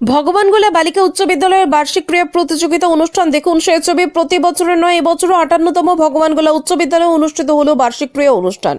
ভগবানগোলা বালিকা উচ্চ বিদ্যালয়ের বার্ষিক ক্রীড়া প্রতিযোগিতা অনুষ্ঠান দেখুন সেই ছবি। প্রতি বছরের নয়, এবছরও 58তম ভগবানগোলা উচ্চ বিদ্যালয়ে অনুষ্ঠিত হলো বার্ষিক ক্রীড়া অনুষ্ঠান।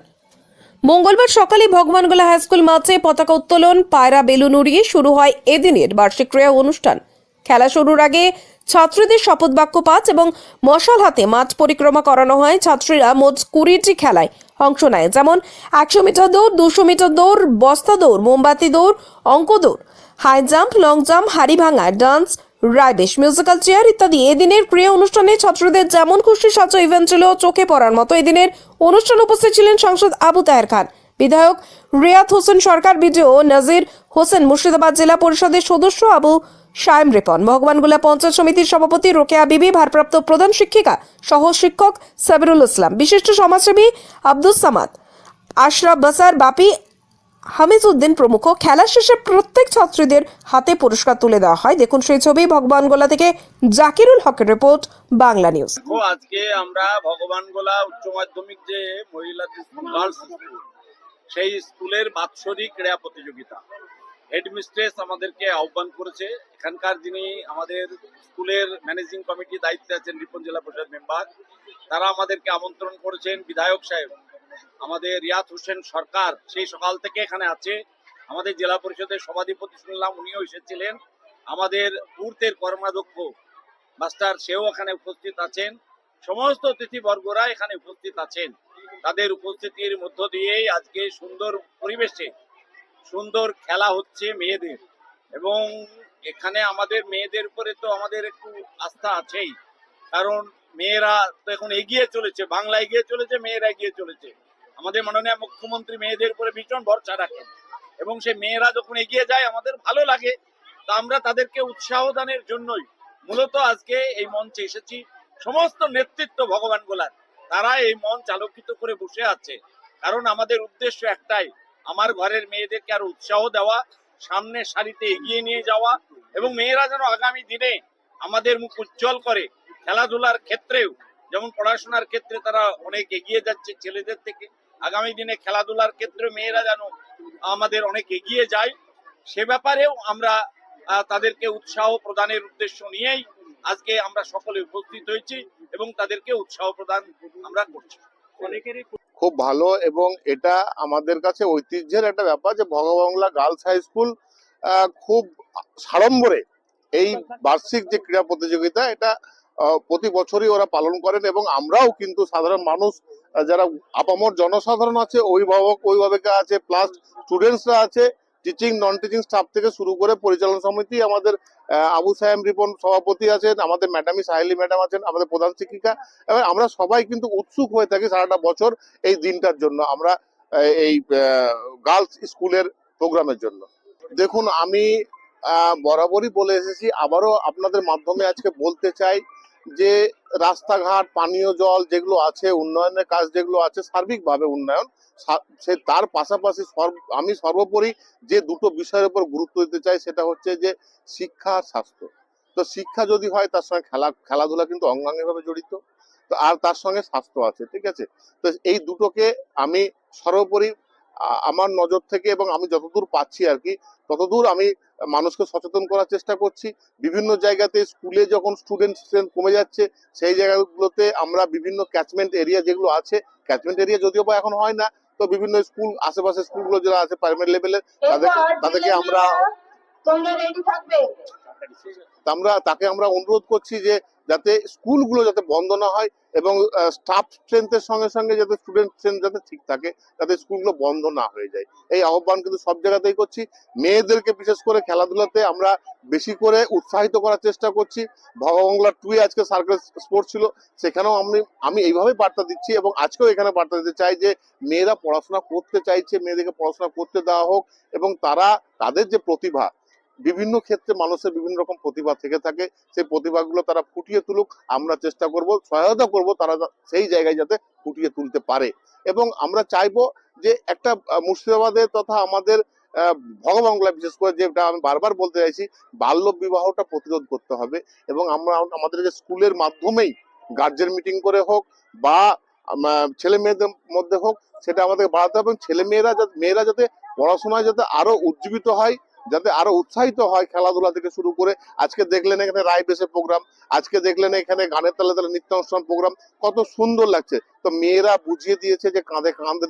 মঙ্গলবার সকালে ভগবানগোলা হাই স্কুল মাঠে পতাকা উত্তোলন, পায়রা বেলুন উড়িয়ে শুরু হয় এদিনের বার্ষিক ক্রীড়া অনুষ্ঠান। খেলা শুরুর আগে ছাত্রীদের শপথ বাক্য পাঠ এবং মশাল হাতে মাঠ পরিক্রমা করানো হয়। ছাত্রীরা মোট 20টি খেলায় অংশ নেয়, যেমন 100 মিটার দৌড়, 200 মিটার দৌড়, বস্তা দৌড়, মোমবাতি দৌড়, অঙ্ক দৌড়, হাই জাম্প, লং জাম্প, হাড়ি ভাঙা, ডান্স, রাইবেশ, মিউজিক্যাল চেয়ার ইত্যাদি। এদিনের ক্রীড়া অনুষ্ঠানে ছাত্রদের যেমন খুশি সাজো ইভেন্ট ছিল চোখে পড়ার মতো। এদিনের অনুষ্ঠানে উপস্থিত ছিলেন সাংসদ আবু তাহের খান, বিধায়ক রিয়াত হোসেন সরকার, বিডিও নাজির হোসেন, মুর্শিদাবাদ জেলা পরিষদের সদস্য আবু শাইম রিপন, ভগবানগোলা পঞ্চায়েত সমিতির সভাপতি রোকেয়া বিবি, ভারপ্রাপ্ত প্রধান শিক্ষিকা সহ শিক্ষক সাবিরুল ইসলাম, বিশিষ্ট সমাজসেবী আব্দুস সামাদ, আশরাফ বাসার, বাপি, হামিজউদ্দিন প্রমুখ। খেলা শেষে প্রত্যেক ছাত্রীদের হাতে পুরস্কার তুলে দেওয়া হয়। দেখুন সেই ছবি। ভগবানগোলা থেকে জাকিরুল হকের রিপোর্ট, বাংলা নিউজ। আজকে আমরা ভগবানগোলা উচ্চ মাধ্যমিক যে মহিলাদের গার্লস স্কুল, সেই স্কুলের বাৎসরিক ক্রীড়া প্রতিযোগিতা হেডমিস্ট্রেস আমাদেরকে আহ্বান করেছে। এখানকার যিনি আমাদের স্কুলের ম্যানেজিং কমিটি দায়িত্বে আছেন, রিপন জেলা পরিষদ মেম্বার, তারা আমাদেরকে আমন্ত্রণ করেছেন। বিধায়ক সাহেব আমাদের রিয়াত হোসেন সরকার সেই সকাল থেকে এখানে আছে। আমাদের জেলা পরিষদের সভাধিপতি শুনলাম উনিও এসেছিলেন। আমাদের পূর্তের কর্মাধ্যক্ষ মাস্টার সেও এখানে উপস্থিত আছেন। সমস্ত অতিথিবর্গরা এখানে উপস্থিত আছেন। তাদের উপস্থিতির মধ্য দিয়েই আজকে সুন্দর পরিবেশে সুন্দর খেলা হচ্ছে মেয়েদের, এবং এখানে আমাদের মেয়েদের উপরে তো আমাদের একটু আস্থা আছেই, কারণ মেয়েরা তো এখন এগিয়ে চলেছে, বাংলা এগিয়ে চলেছে, মেয়েরা এগিয়ে চলেছে। আমাদের মাননীয় মুখ্যমন্ত্রী মেয়েদের উপরে ভীষণ ভরসা রাখেন, এবং সে মেয়েরা যখন এগিয়ে যায় আমাদের ভালো লাগে। তা আমরা তাদেরকে উৎসাহ দানের জন্যই মূলত আজকে এই মঞ্চে এসেছি। সমস্ত নেতৃত্ব ভগবানগোলার তারা এই মঞ্চ আলোকিত করে বসে আছে, কারণ আমাদের উদ্দেশ্য একটাই, আমার ঘরের মেয়েদেরকে আরো উৎসাহ দেওয়া, সামনে সারিতে এগিয়ে নিয়ে যাওয়া, এবং মেয়েরা যেন আগামী দিনে আমাদের মুখ উজ্জ্বল করে। খেলাধুলার ক্ষেত্রেও যেমন পড়াশোনার ক্ষেত্রে তারা অনেক এগিয়ে যাচ্ছে ছেলেদের থেকে, আগামী দিনে খেলাধুলার ক্ষেত্রে মেয়েরা যেন আমাদের অনেক এগিয়ে যায়, সে ব্যাপারেও আমরা তাদেরকে উৎসাহ প্রদানের উদ্দেশ্য নিয়েই আজকে আমরা সকলে উপস্থিত হয়েছি এবং তাদেরকে উৎসাহ প্রদান আমরা করছি। অনেকেরই খুব ভালো, এবং এটা আমাদের কাছে ঐতিহ্যের একটা ব্যাপার যে ভগবানগোলা গার্লস হাই স্কুল খুব সাড়ম্বরে এই বার্ষিক যে ক্রীড়া প্রতিযোগিতা এটা প্রতি বছরই ওরা পালন করেন। এবং আমরাও কিন্তু সাধারণ মানুষ, যারা আপামর জনসাধারণ আছে, অভিভাবক অভিভাবিকা আছে, প্লাস স্টুডেন্টসরা আছে, টিচিং নন টিচিং স্টাফ থেকে শুরু করে পরিচালনা সমিতি, আমাদের আবু সাহেম রিপন সভাপতি আছেন, আমাদের ম্যাডামি সাহেলি ম্যাডাম আছেন, আমাদের প্রধান শিক্ষিকা, এবং আমরা সবাই কিন্তু উৎসুক হয়ে থাকি সারাটা বছর এই দিনটার জন্য, আমরা এই গার্লস স্কুলের প্রোগ্রামের জন্য। দেখুন, আমি বরাবরই বলে এসেছি, আবারও আপনাদের মাধ্যমে আজকে বলতে চাই যে রাস্তাঘাট, পানীয় জল যেগুলো আছে, উন্নয়নের কাজ যেগুলো আছে, সার্বিকভাবে উন্নয়ন, সে তার পাশাপাশি আমি সর্বোপরি যে দুটো বিষয়ের উপর গুরুত্ব দিতে চাই সেটা হচ্ছে যে শিক্ষা আর স্বাস্থ্য। তো শিক্ষা যদি হয় তার সঙ্গে খেলাধুলা কিন্তু অঙ্গাঙ্গিভাবে জড়িত, তো আর তার সঙ্গে স্বাস্থ্য আছে, ঠিক আছে। তো এই দুটোকে আমি সর্বোপরি আমার নজর থেকে, এবং আমি যতদূর পাচ্ছি আর কি ততদূর আমি মানুষকে সচেতন করার চেষ্টা করছি। বিভিন্ন জায়গাতে স্কুলে যখন স্টুডেন্ট স্ট্রেন্থ কমে যাচ্ছে, সেই জায়গাগুলোতে আমরা বিভিন্ন ক্যাচমেন্ট এরিয়া যেগুলো আছে, ক্যাচমেন্ট এরিয়া যদিও বা এখন হয় না, তো বিভিন্ন স্কুল, আশেপাশে স্কুলগুলো যারা আছে প্রাইমারি লেভেলের, তাদেরকে আমরা অনুরোধ করছি যে যাতে স্কুলগুলো যাতে বন্ধ না হয়, এবং স্টাফ স্ট্রেংথের সঙ্গে সঙ্গে যাতে স্টুডেন্ট স্ট্রেংথ যাতে ঠিক থাকে, যাতে স্কুলগুলো বন্ধ না হয়ে যায়, এই আহ্বান কিন্তু সব জায়গাতেই করছি। মেয়েদেরকে বিশেষ করে খেলাধুলাতে আমরা বেশি করে উৎসাহিত করার চেষ্টা করছি। ভগবানগোলা 2 আজকে সার্কাস স্পোর্ট ছিল, সেখানেও আমি এইভাবে বার্তা দিচ্ছি, এবং আজকেও এখানে বার্তা দিতে চাই যে মেয়েরা পড়াশোনা করতে চাইছে, মেয়েদেরকে পড়াশোনা করতে দেওয়া হোক, এবং তারা তাদের যে প্রতিভা, বিভিন্ন ক্ষেত্রে মানুষের বিভিন্ন রকম প্রতিভা থেকে থাকে, সেই প্রতিভাগুলো তারা ফুটিয়ে তুলুক। আমরা চেষ্টা করব, সহায়তা করব, তারা সেই জায়গায় যাতে ফুটিয়ে তুলতে পারে। এবং আমরা চাইবো যে একটা মুর্শিদাবাদের তথা আমাদের ভগবানগোলা বিশেষ করে, যেটা আমি বারবার বলতে চাইছি, বাল্য বিবাহটা প্রতিরোধ করতে হবে। এবং আমরা আমাদের যে স্কুলের মাধ্যমেই গার্জেন মিটিং করে হোক বা ছেলে মেয়েদের মধ্যে হোক, সেটা আমাদের বাড়াতে হবে, এবং মেয়েরা যাতে পড়াশোনায় যাতে আরো উজ্জীবিত হয়, যাতে আরো উৎসাহিত হয় খেলাধুলা থেকে শুরু করে। আজকে দেখলেন এখানে রায় বেসে প্রোগ্রাম, আজকে দেখলেন এখানে গানের তালে তালে নৃত্যানুষ্ঠান প্রোগ্রাম, কত সুন্দর লাগছে। তো মেয়েরা বুঝিয়ে দিয়েছে যে কাঁধে কাঁধ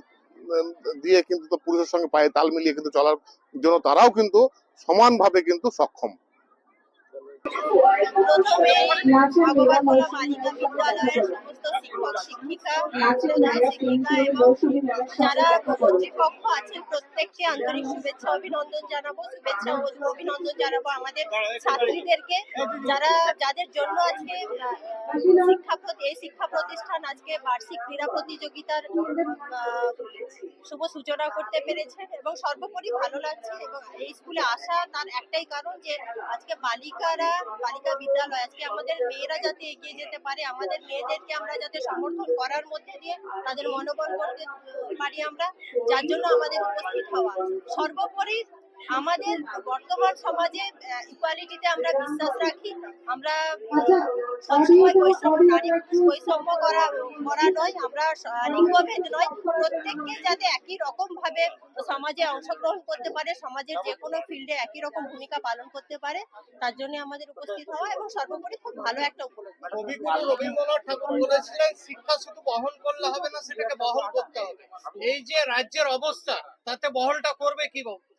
দিয়ে কিন্তু তো পুরুষের সঙ্গে পায়ে তাল মিলিয়ে কিন্তু চলার জন্য তারাও কিন্তু সমানভাবে কিন্তু সক্ষম। প্রথমেই ভগবানগোলা বালিকা বিদ্যালয়ের সমস্ত শিক্ষক শিক্ষিকা প্রধান শিক্ষিকা এবং যারা কর্তৃপক্ষ আছেন প্রত্যেককে আন্তরিক শুভেচ্ছা অভিনন্দন জানাবো, শুভেচ্ছা ও অভিনন্দন জানাবো আমাদের ছাত্রীদেরকে, যাদের জন্য আজকে এই শিক্ষা প্রতিষ্ঠান আজকে বার্ষিক ক্রীড়া প্রতিযোগিতার শুভ সূচনা করতে পেরেছেন। এবং সর্বোপরি ভালো লাগছে এবং এই স্কুলে আসা তার একটাই কারণ যে আজকে বালিকা বিদ্যালয়, আজকে আমাদের মেয়েরা যাতে এগিয়ে যেতে পারে, আমাদের মেয়েদেরকে আমরা যাতে সমর্থন করার মধ্যে দিয়ে তাদের মনোবল করতে পারি আমরা, যার জন্য আমাদের উপস্থিত হওয়া। সর্বোপরি আমাদের বর্তমান সমাজে ইকুয়ালিটিতে আমরা বিশ্বাস রাখি। আমরা সবসময় বৈষম্য করা নয়, আমরা লিঙ্গভেদ নয়, প্রত্যেককে যাতে একই রকম ভাবে সমাজে অংশগ্রহণ করতে পারে, সমাজের যে কোনো ফিল্ডে একই রকম ভূমিকা পালন করতে পারে, তার জন্য আমাদের উপস্থিত হওয়া এবং সর্বোপরি খুব ভালো একটা উপলব্ধি। কবিগুরু রবীন্দ্রনাথ ঠাকুর বলেছিলেন, শিক্ষা শুধু বহন করলে হবে না, সেটাকে বহল করতে হবে। এই যে রাজ্যের অবস্থা, তাতে বহলটা করবে কি ভাবে?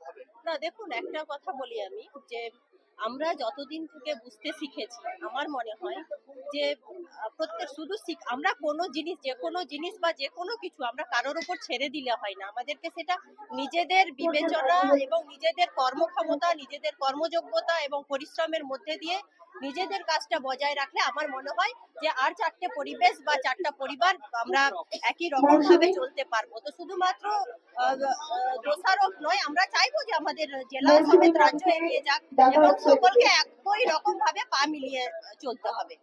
না দেখুন, একটা কথা বলি আমি, যে আমরা যতদিন থেকে বুঝতে শিখেছি, আমার মনে হয় যে আমরা কোনো জিনিস, যে কোনো জিনিস বা যে কোনো কিছু আমরা কারোর উপর ছেড়ে দিলে হয় না। আমাদেরকে সেটা নিজেদের বিবেচনা এবং নিজেদের কর্মক্ষমতা, নিজেদের কর্মযোগ্যতা এবং পরিশ্রমের মধ্যে দিয়ে নিজেদের কাজটা বজায় রাখলে আমার মনে হয় যে আর চারটে পরিবেশ বা চারটা পরিবার আমরা একই রকম ভাবে চলতে পারবো। তো শুধুমাত্র দোষারোপ নয়, আমরা চাইবো যে আমাদের জেলা সমেত রাজ্য এগিয়ে যাক এবং সকলকে একই রকম ভাবে পা মিলিয়ে চলতে হবে।